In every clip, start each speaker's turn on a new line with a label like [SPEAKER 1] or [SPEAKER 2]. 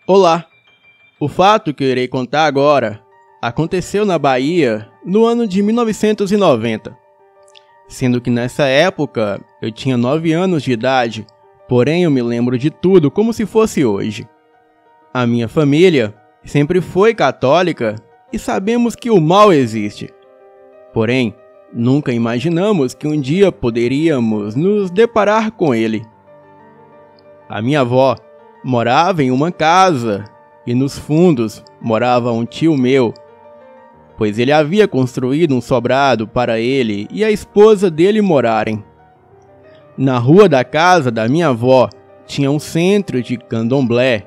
[SPEAKER 1] Olá! O fato que eu irei contar agora aconteceu na Bahia no ano de 1990. Sendo que nessa época eu tinha 9 anos de idade, porém eu me lembro de tudo como se fosse hoje. A minha família sempre foi católica e sabemos que o mal existe. Porém, nunca imaginamos que um dia poderíamos nos deparar com ele. A minha avó morava em uma casa e nos fundos morava um tio meu, pois ele havia construído um sobrado para ele e a esposa dele morarem. Na rua da casa da minha avó tinha um centro de candomblé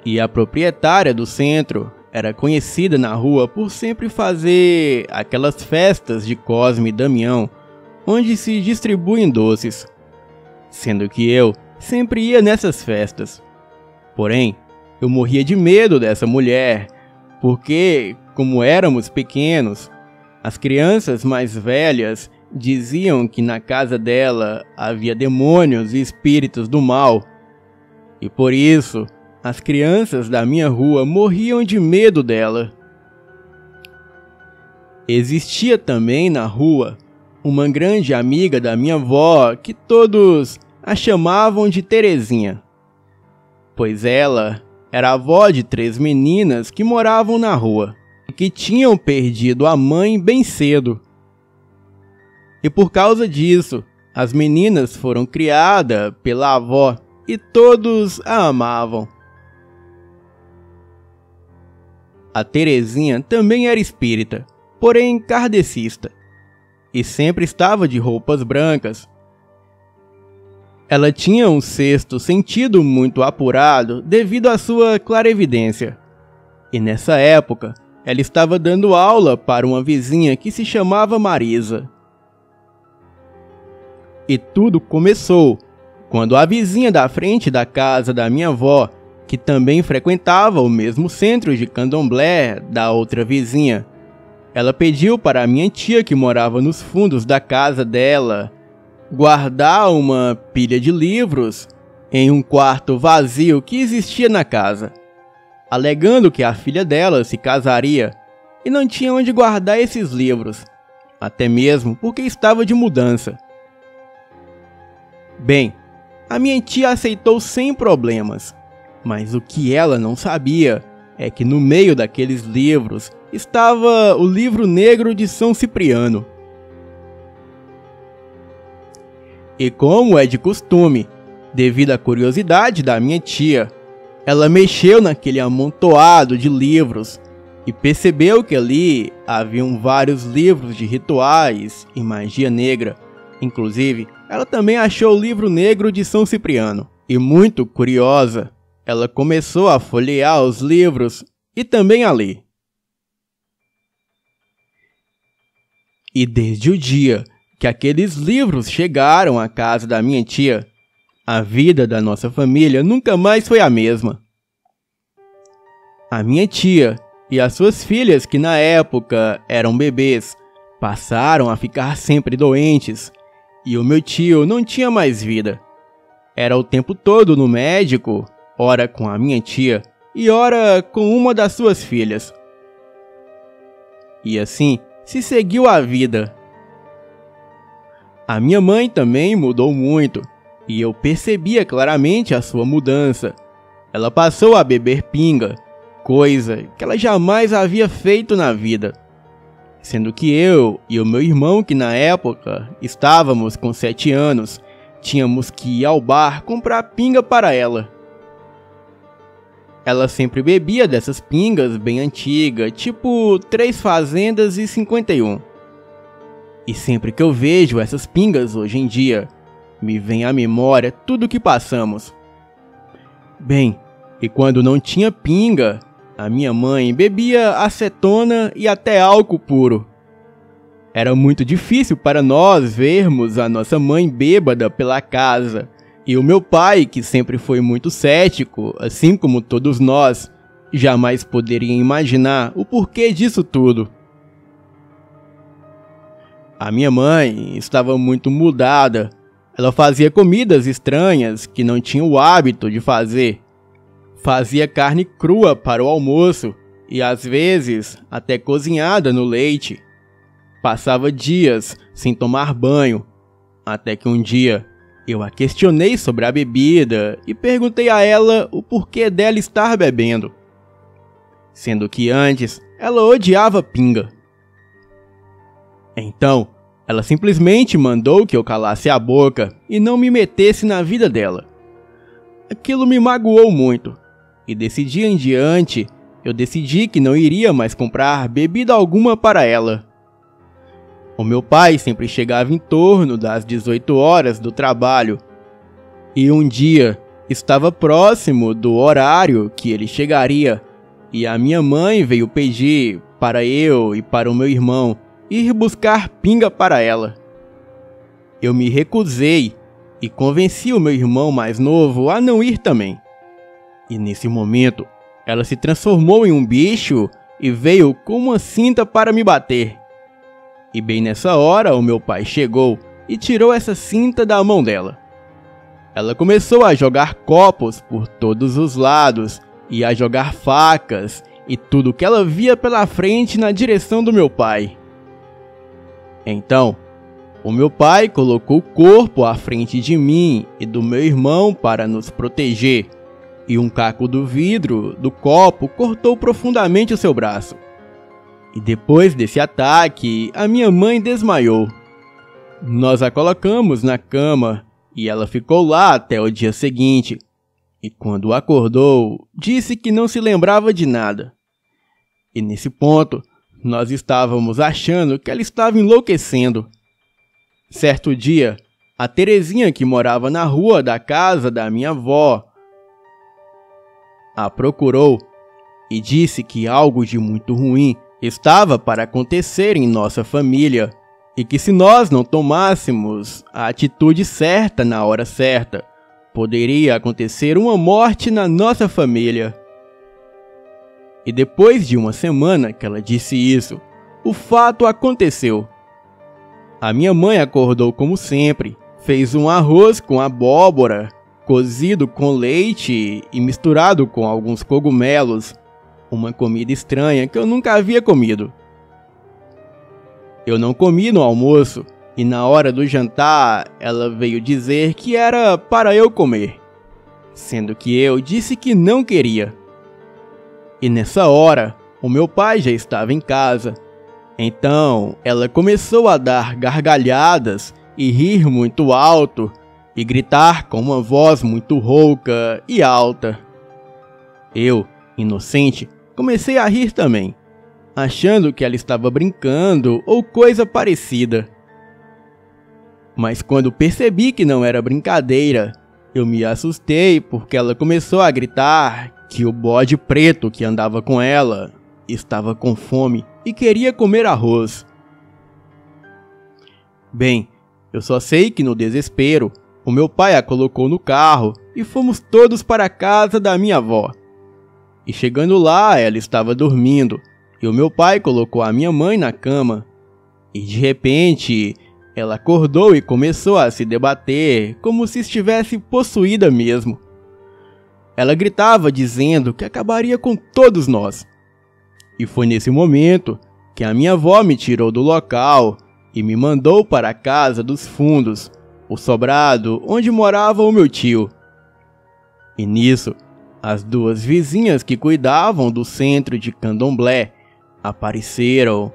[SPEAKER 1] e a proprietária do centro era conhecida na rua por sempre fazer aquelas festas de Cosme e Damião, onde se distribuem doces, sendo que eu sempre ia nessas festas. Porém, eu morria de medo dessa mulher, porque, como éramos pequenos, as crianças mais velhas diziam que na casa dela havia demônios e espíritos do mal. E por isso, as crianças da minha rua morriam de medo dela. Existia também na rua uma grande amiga da minha avó que todos a chamavam de Terezinha, pois ela era avó de 3 meninas que moravam na rua e que tinham perdido a mãe bem cedo. E por causa disso, as meninas foram criadas pela avó e todos a amavam. A Terezinha também era espírita, porém kardecista, e sempre estava de roupas brancas. Ela tinha um sexto sentido muito apurado devido à sua clarevidência. E nessa época, ela estava dando aula para uma vizinha que se chamava Marisa. E tudo começou quando a vizinha da frente da casa da minha avó, que também frequentava o mesmo centro de candomblé da outra vizinha, ela pediu para a minha tia que morava nos fundos da casa dela guardar uma pilha de livros em um quarto vazio que existia na casa, alegando que a filha dela se casaria e não tinha onde guardar esses livros, até mesmo porque estava de mudança. Bem, a minha tia aceitou sem problemas, mas o que ela não sabia é que no meio daqueles livros estava o livro negro de São Cipriano. E como é de costume, devido à curiosidade da minha tia, ela mexeu naquele amontoado de livros e percebeu que ali haviam vários livros de rituais e magia negra. Inclusive, ela também achou o livro negro de São Cipriano. E muito curiosa, ela começou a folhear os livros e também a ler. E desde o dia que aqueles livros chegaram à casa da minha tia, a vida da nossa família nunca mais foi a mesma. A minha tia e as suas filhas, que na época eram bebês, passaram a ficar sempre doentes, e o meu tio não tinha mais vida. Era o tempo todo no médico, ora com a minha tia e ora com uma das suas filhas. E assim se seguiu a vida. A minha mãe também mudou muito, e eu percebia claramente a sua mudança. Ela passou a beber pinga, coisa que ela jamais havia feito na vida. Sendo que eu e o meu irmão, que na época estávamos com 7 anos, tínhamos que ir ao bar comprar pinga para ela. Ela sempre bebia dessas pingas bem antigas, tipo 3 Fazendas e 51. E sempre que eu vejo essas pingas hoje em dia, me vem à memória tudo o que passamos. Bem, e quando não tinha pinga, a minha mãe bebia acetona e até álcool puro. Era muito difícil para nós vermos a nossa mãe bêbada pela casa, e o meu pai, que sempre foi muito cético, assim como todos nós, jamais poderia imaginar o porquê disso tudo. A minha mãe estava muito mudada. Ela fazia comidas estranhas que não tinha o hábito de fazer. Fazia carne crua para o almoço e às vezes até cozinhada no leite. Passava dias sem tomar banho, até que um dia eu a questionei sobre a bebida e perguntei a ela o porquê dela estar bebendo, sendo que antes ela odiava pinga. Então, ela simplesmente mandou que eu calasse a boca e não me metesse na vida dela. Aquilo me magoou muito, e desse dia em diante, eu decidi que não iria mais comprar bebida alguma para ela. O meu pai sempre chegava em torno das 18 horas do trabalho, e um dia estava próximo do horário que ele chegaria, e a minha mãe veio pedir para eu e para o meu irmão ir buscar pinga para ela. Eu me recusei e convenci o meu irmão mais novo a não ir também. E nesse momento, ela se transformou em um bicho e veio com uma cinta para me bater. E bem nessa hora, o meu pai chegou e tirou essa cinta da mão dela. Ela começou a jogar copos por todos os lados e a jogar facas e tudo que ela via pela frente na direção do meu pai. Então, o meu pai colocou o corpo à frente de mim e do meu irmão para nos proteger, e um caco do vidro do copo cortou profundamente o seu braço. E depois desse ataque, a minha mãe desmaiou. Nós a colocamos na cama e ela ficou lá até o dia seguinte. E quando acordou, disse que não se lembrava de nada. E nesse ponto, nós estávamos achando que ela estava enlouquecendo. Certo dia, a Terezinha, que morava na rua da casa da minha avó, a procurou e disse que algo de muito ruim estava para acontecer em nossa família e que se nós não tomássemos a atitude certa na hora certa, poderia acontecer uma morte na nossa família. E depois de uma semana que ela disse isso, o fato aconteceu. A minha mãe acordou como sempre, fez um arroz com abóbora, cozido com leite e misturado com alguns cogumelos, uma comida estranha que eu nunca havia comido. Eu não comi no almoço e na hora do jantar ela veio dizer que era para eu comer, sendo que eu disse que não queria. E nessa hora, o meu pai já estava em casa. Então, ela começou a dar gargalhadas e rir muito alto e gritar com uma voz muito rouca e alta. Eu, inocente, comecei a rir também, achando que ela estava brincando ou coisa parecida. Mas quando percebi que não era brincadeira, eu me assustei porque ela começou a gritar que o bode preto que andava com ela estava com fome e queria comer arroz. Bem, eu só sei que no desespero, o meu pai a colocou no carro e fomos todos para a casa da minha avó. E chegando lá, ela estava dormindo, e o meu pai colocou a minha mãe na cama. E de repente, ela acordou e começou a se debater, como se estivesse possuída mesmo. Ela gritava dizendo que acabaria com todos nós. E foi nesse momento que a minha avó me tirou do local e me mandou para a casa dos fundos, o sobrado onde morava o meu tio. E nisso, as duas vizinhas que cuidavam do centro de candomblé apareceram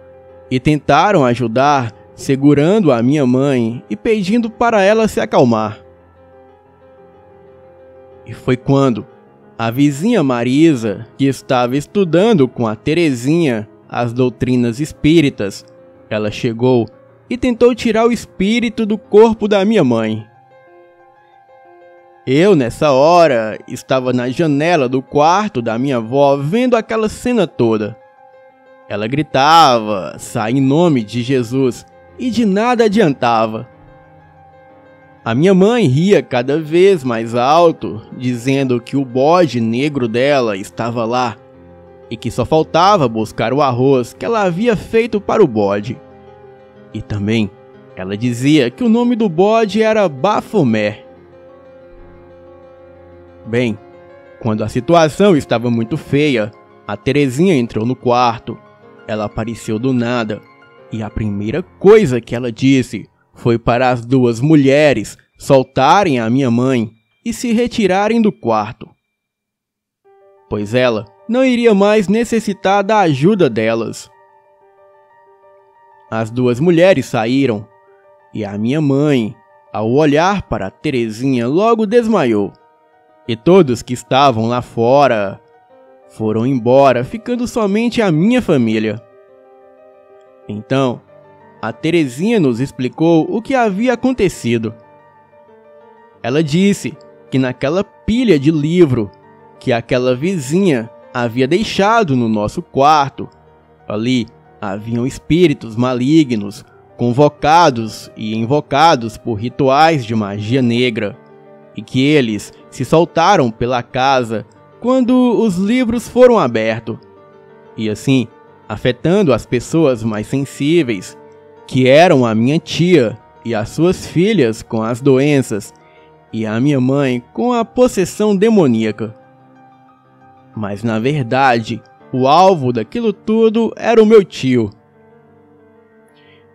[SPEAKER 1] e tentaram ajudar, segurando a minha mãe e pedindo para ela se acalmar. E foi quando a vizinha Marisa, que estava estudando com a Terezinha as doutrinas espíritas, ela chegou e tentou tirar o espírito do corpo da minha mãe. Eu, nessa hora, estava na janela do quarto da minha avó vendo aquela cena toda. Ela gritava, sai em nome de Jesus, e de nada adiantava. A minha mãe ria cada vez mais alto, dizendo que o bode negro dela estava lá, e que só faltava buscar o arroz que ela havia feito para o bode. E também, ela dizia que o nome do bode era Bafomé. Bem, Quando a situação estava muito feia, a Terezinha entrou no quarto. Ela apareceu do nada, e a primeira coisa que ela disse foi para as duas mulheres soltarem a minha mãe e se retirarem do quarto, pois ela não iria mais necessitar da ajuda delas. As duas mulheres saíram, e a minha mãe, ao olhar para a Terezinha, logo desmaiou, e todos que estavam lá fora foram embora, ficando somente a minha família. Então, a Terezinha nos explicou o que havia acontecido. Ela disse que naquela pilha de livro que aquela vizinha havia deixado no nosso quarto, ali haviam espíritos malignos convocados e invocados por rituais de magia negra, e que eles se soltaram pela casa quando os livros foram abertos, e assim afetando as pessoas mais sensíveis, que eram a minha tia e as suas filhas com as doenças, e a minha mãe com a possessão demoníaca. Mas na verdade, o alvo daquilo tudo era o meu tio.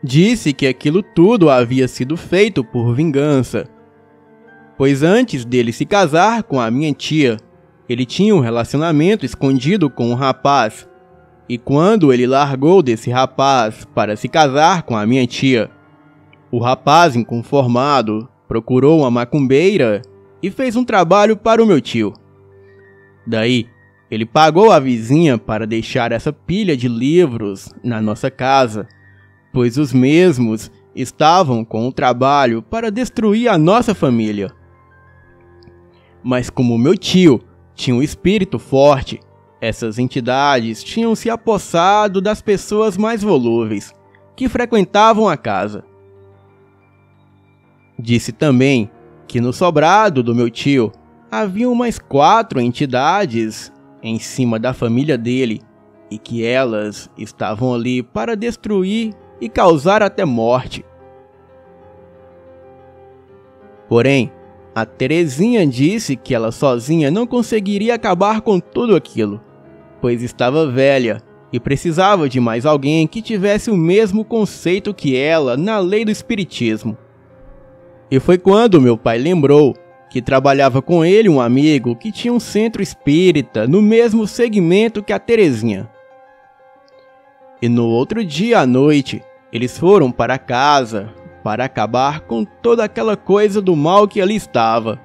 [SPEAKER 1] Disse que aquilo tudo havia sido feito por vingança, pois antes dele se casar com a minha tia, ele tinha um relacionamento escondido com um rapaz, e quando ele largou desse rapaz para se casar com a minha tia, o rapaz inconformado procurou uma macumbeira e fez um trabalho para o meu tio. Daí, ele pagou a vizinha para deixar essa pilha de livros na nossa casa, pois os mesmos estavam com o trabalho para destruir a nossa família. Mas como meu tio tinha um espírito forte, essas entidades tinham se apossado das pessoas mais volúveis que frequentavam a casa. Disse também que no sobrado do meu tio haviam mais 4 entidades em cima da família dele, e que elas estavam ali para destruir e causar até morte. Porém, a Terezinha disse que ela sozinha não conseguiria acabar com tudo aquilo, pois estava velha e precisava de mais alguém que tivesse o mesmo conceito que ela na lei do espiritismo. E foi quando meu pai lembrou que trabalhava com ele um amigo que tinha um centro espírita no mesmo segmento que a Terezinha. E no outro dia à noite, eles foram para casa para acabar com toda aquela coisa do mal que ali estava.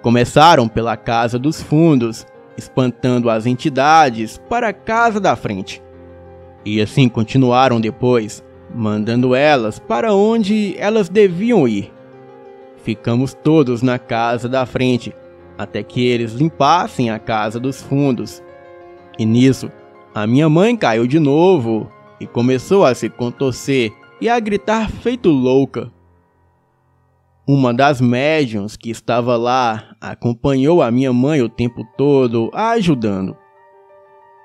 [SPEAKER 1] Começaram pela casa dos fundos, espantando as entidades para a casa da frente. E assim continuaram depois, mandando elas para onde elas deviam ir. Ficamos todos na casa da frente, até que eles limpassem a casa dos fundos. E nisso, a minha mãe caiu de novo e começou a se contorcer e a gritar feito louca. Uma das médiuns que estava lá acompanhou a minha mãe o tempo todo, a ajudando.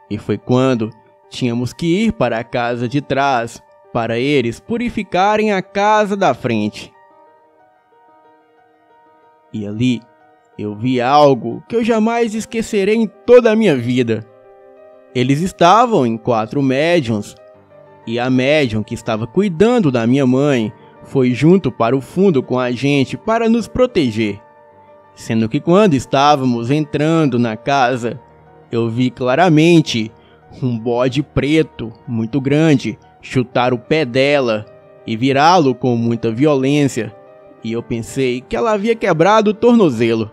[SPEAKER 1] E foi quando tínhamos que ir para a casa de trás, para eles purificarem a casa da frente. E ali eu vi algo que eu jamais esquecerei em toda a minha vida. Eles estavam em 4 médiuns, e a médium que estava cuidando da minha mãe foi junto para o fundo com a gente para nos proteger. Sendo que quando estávamos entrando na casa, eu vi claramente um bode preto muito grande chutar o pé dela e virá-lo com muita violência, e eu pensei que ela havia quebrado o tornozelo.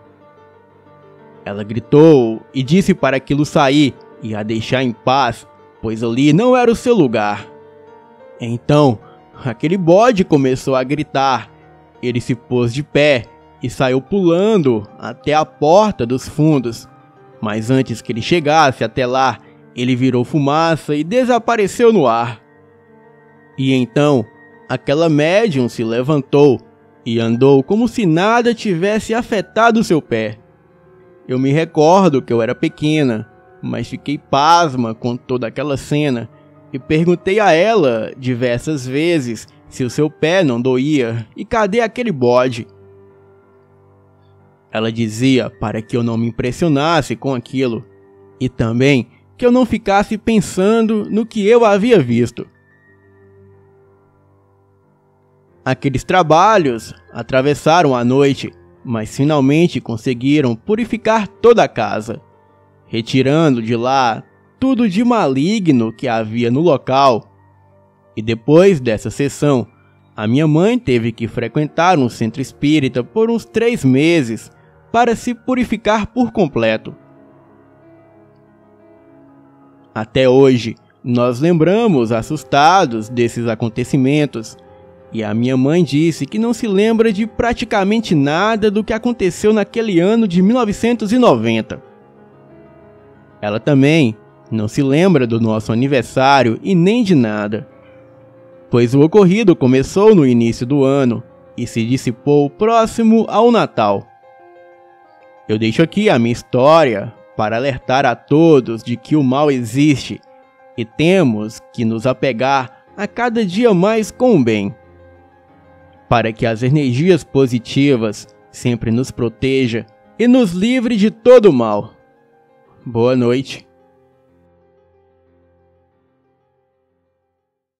[SPEAKER 1] Ela gritou e disse para aquilo sair e a deixar em paz, pois ali não era o seu lugar. Então, aquele bode começou a gritar. Ele se pôs de pé e saiu pulando até a porta dos fundos. Mas antes que ele chegasse até lá, ele virou fumaça e desapareceu no ar. E então, aquela médium se levantou e andou como se nada tivesse afetado seu pé. Eu me recordo que eu era pequena, mas fiquei pasma com toda aquela cena e perguntei a ela diversas vezes se o seu pé não doía e cadê aquele bode. Ela dizia para que eu não me impressionasse com aquilo e também que eu não ficasse pensando no que eu havia visto. Aqueles trabalhos atravessaram a noite, mas finalmente conseguiram purificar toda a casa, retirando de lá tudo de maligno que havia no local. E depois dessa sessão, a minha mãe teve que frequentar um centro espírita por uns 3 meses para se purificar por completo. Até hoje, nós lembramos assustados desses acontecimentos, e a minha mãe disse que não se lembra de praticamente nada do que aconteceu naquele ano de 1990. Ela também não se lembra do nosso aniversário e nem de nada, pois o ocorrido começou no início do ano e se dissipou próximo ao Natal. Eu deixo aqui a minha história para alertar a todos de que o mal existe e temos que nos apegar a cada dia mais com o bem, para que as energias positivas sempre nos protejam e nos livre de todo o mal. Boa noite.